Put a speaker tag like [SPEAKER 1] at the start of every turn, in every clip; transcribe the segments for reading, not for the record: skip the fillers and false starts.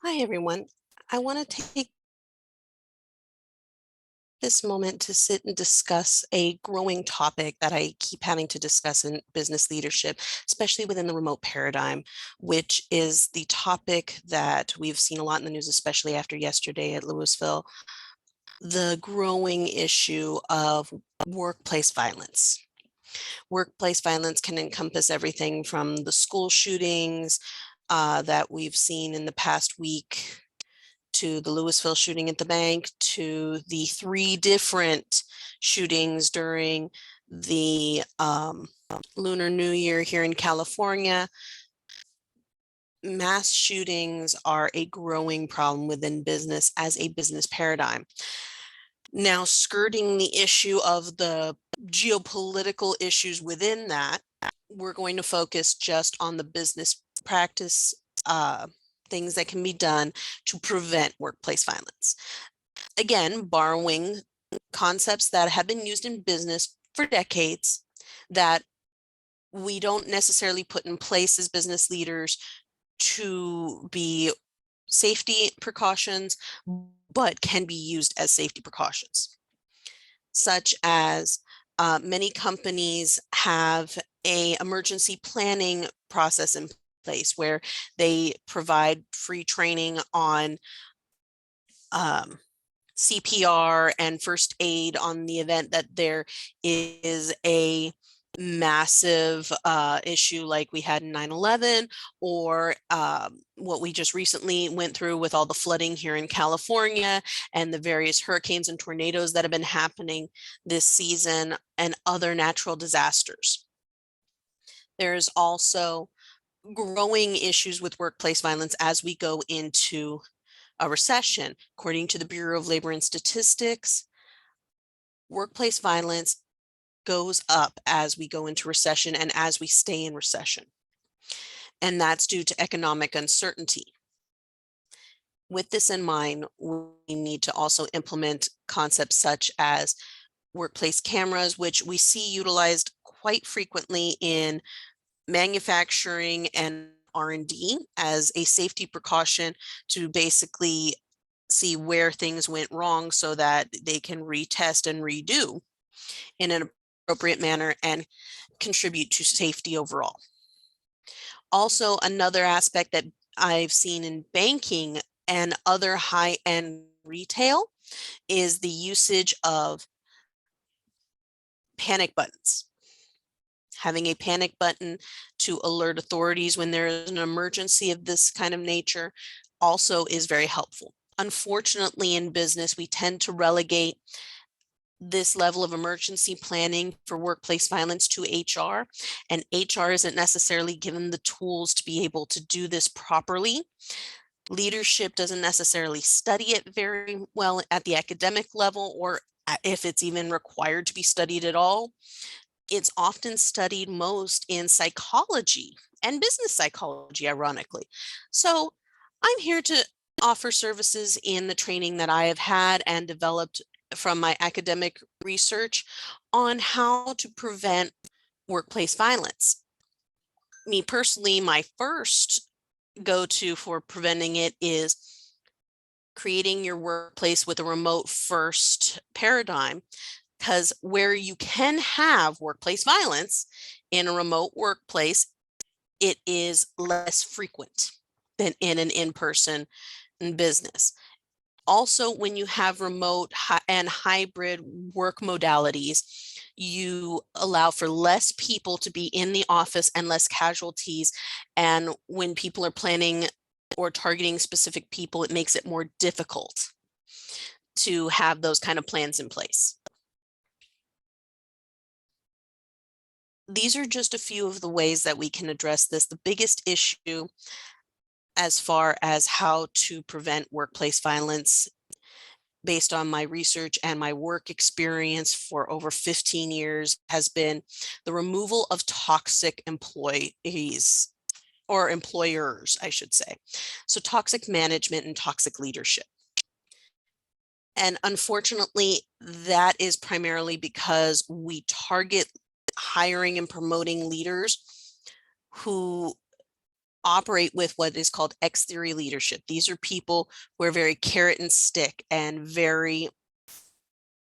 [SPEAKER 1] Hi, everyone. I want to take this moment to sit and discuss a growing topic that I keep having to discuss in business leadership, especially within the remote paradigm, which is the topic that we've seen a lot in the news, especially after yesterday at Louisville, the growing issue of workplace violence. Workplace violence can encompass everything from the school shootings that we've seen in the past week to the Louisville shooting at the bank, to the three different shootings during the Lunar New Year here in California. Mass shootings are a growing problem within business as a business paradigm. Now, skirting the issue of the geopolitical issues within that, we're going to focus just on the business practice things that can be done to prevent workplace violence. Again, borrowing concepts that have been used in business for decades that we don't necessarily put in place as business leaders to be safety precautions, but can be used as safety precautions, such as many companies have a emergency planning process in place where they provide free training on CPR and first aid on the event that there is a massive issue like we had in 9/11, or what we just recently went through with all the flooding here in California and the various hurricanes and tornadoes that have been happening this season, and other natural disasters. There's also growing issues with workplace violence as we go into a recession. According to the Bureau of Labor and Statistics, workplace violence goes up as we go into recession and as we stay in recession. And that's due to economic uncertainty. With this in mind, we need to also implement concepts such as workplace cameras, which we see utilized quite frequently in manufacturing and R&D as a safety precaution to basically see where things went wrong so that they can retest and redo in an appropriate manner and contribute to safety overall. Also, another aspect that I've seen in banking and other high-end retail is the usage of panic buttons. Having a panic button to alert authorities when there is an emergency of this kind of nature also is very helpful. Unfortunately, in business, we tend to relegate this level of emergency planning for workplace violence to HR, and HR isn't necessarily given the tools to be able to do this properly. Leadership doesn't necessarily study it very well at the academic level, or if it's even required to be studied at all. It's often studied most in psychology and business psychology, ironically. So I'm here to offer services in the training that I have had and developed from my academic research on how to prevent workplace violence. Me personally, my first go-to for preventing it is creating your workplace with a remote first paradigm, because where you can have workplace violence in a remote workplace, it is less frequent than in an in-person business. Also, when you have remote and hybrid work modalities, you allow for less people to be in the office and less casualties. And when people are planning or targeting specific people, it makes it more difficult to have those kind of plans in place. These are just a few of the ways that we can address this. The biggest issue as far as how to prevent workplace violence, based on my research and my work experience for over 15 years, has been the removal of toxic employees, or employers, I should say. So toxic management and toxic leadership. And unfortunately, that is primarily because we target hiring and promoting leaders who operate with what is called X theory leadership. These are people who are very carrot and stick and very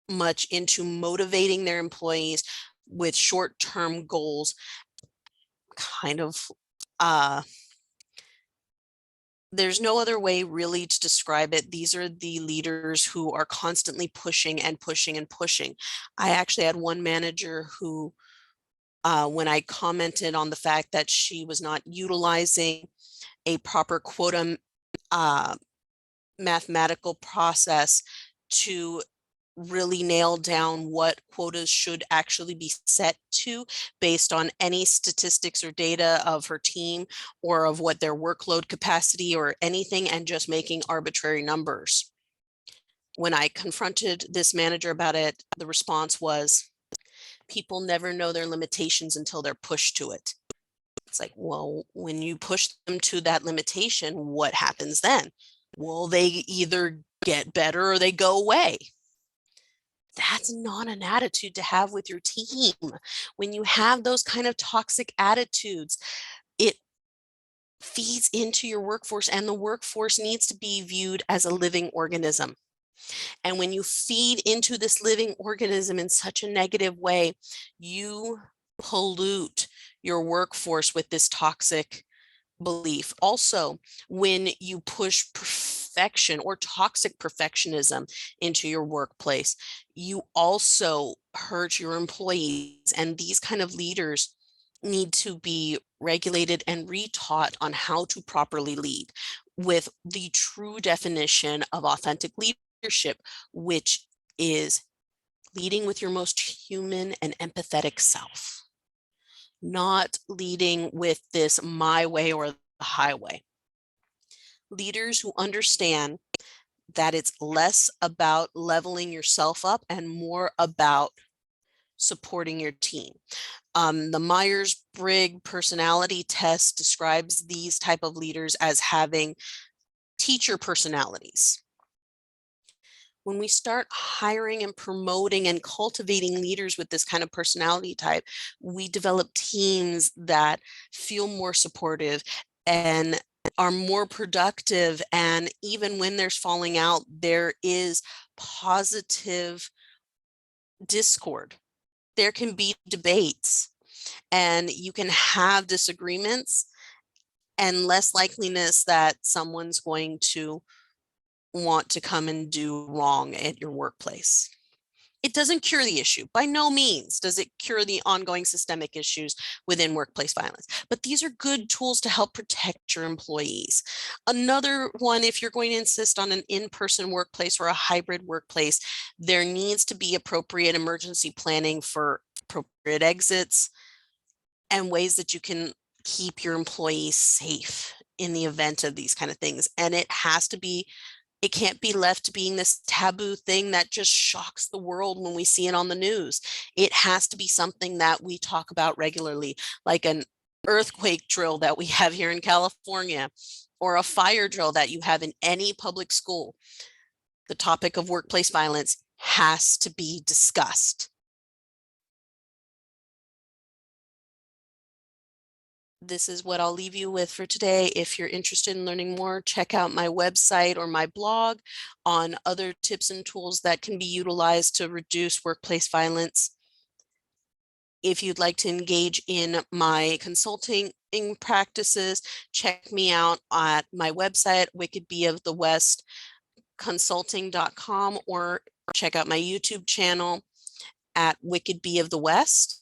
[SPEAKER 1] much into motivating their employees with short-term goals, kind of there's no other way really to describe it. These are the leaders who are constantly pushing and pushing and pushing. I actually had one manager who, when I commented on the fact that she was not utilizing a proper quota uh, mathematical process to really nail down what quotas should actually be set to based on any statistics or data of her team or of what their workload capacity or anything, and just making arbitrary numbers. When I confronted this manager about it, the response was, people never know their limitations until they're pushed to it. It's like, well, when you push them to that limitation, what happens then? Well, they either get better or they go away. That's not an attitude to have with your team. When you have those kind of toxic attitudes, it feeds into your workforce, and the workforce needs to be viewed as a living organism. And when you feed into this living organism in such a negative way, you pollute your workforce with this toxic belief. Also, when you push perfection or toxic perfectionism into your workplace, you also hurt your employees. And these kind of leaders need to be regulated and retaught on how to properly lead with the true definition of authentic leadership, which is leading with your most human and empathetic self, not leading with this my way or the highway. Leaders who understand that it's less about leveling yourself up and more about supporting your team. The Myers-Briggs personality test describes these type of leaders as having teacher personalities. When we start hiring and promoting and cultivating leaders with this kind of personality type, we develop teams that feel more supportive and are more productive. And even when there's falling out, there is positive discord. There can be debates and you can have disagreements, and less likeliness that someone's going to want to come and do wrong at your workplace. It doesn't cure the issue. By no means does it cure the ongoing systemic issues within workplace violence, but these are good tools to help protect your employees. Another one, if you're going to insist on an in-person workplace or a hybrid workplace, there needs to be appropriate emergency planning for appropriate exits and ways that you can keep your employees safe in the event of these kind of things. And it can't be left being this taboo thing that just shocks the world when we see it on the news. It has to be something that we talk about regularly, like an earthquake drill that we have here in California, or a fire drill that you have in any public school. The topic of workplace violence has to be discussed. This is what I'll leave you with for today. If you're interested in learning more, check out my website or my blog on other tips and tools that can be utilized to reduce workplace violence. If you'd like to engage in my consulting practices, check me out at my website, Wicked Bee of the West consulting.com, or check out my YouTube channel at Wicked Bee of the West.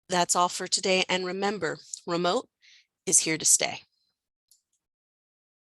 [SPEAKER 1] That's all for today. And remember, remote is here to stay.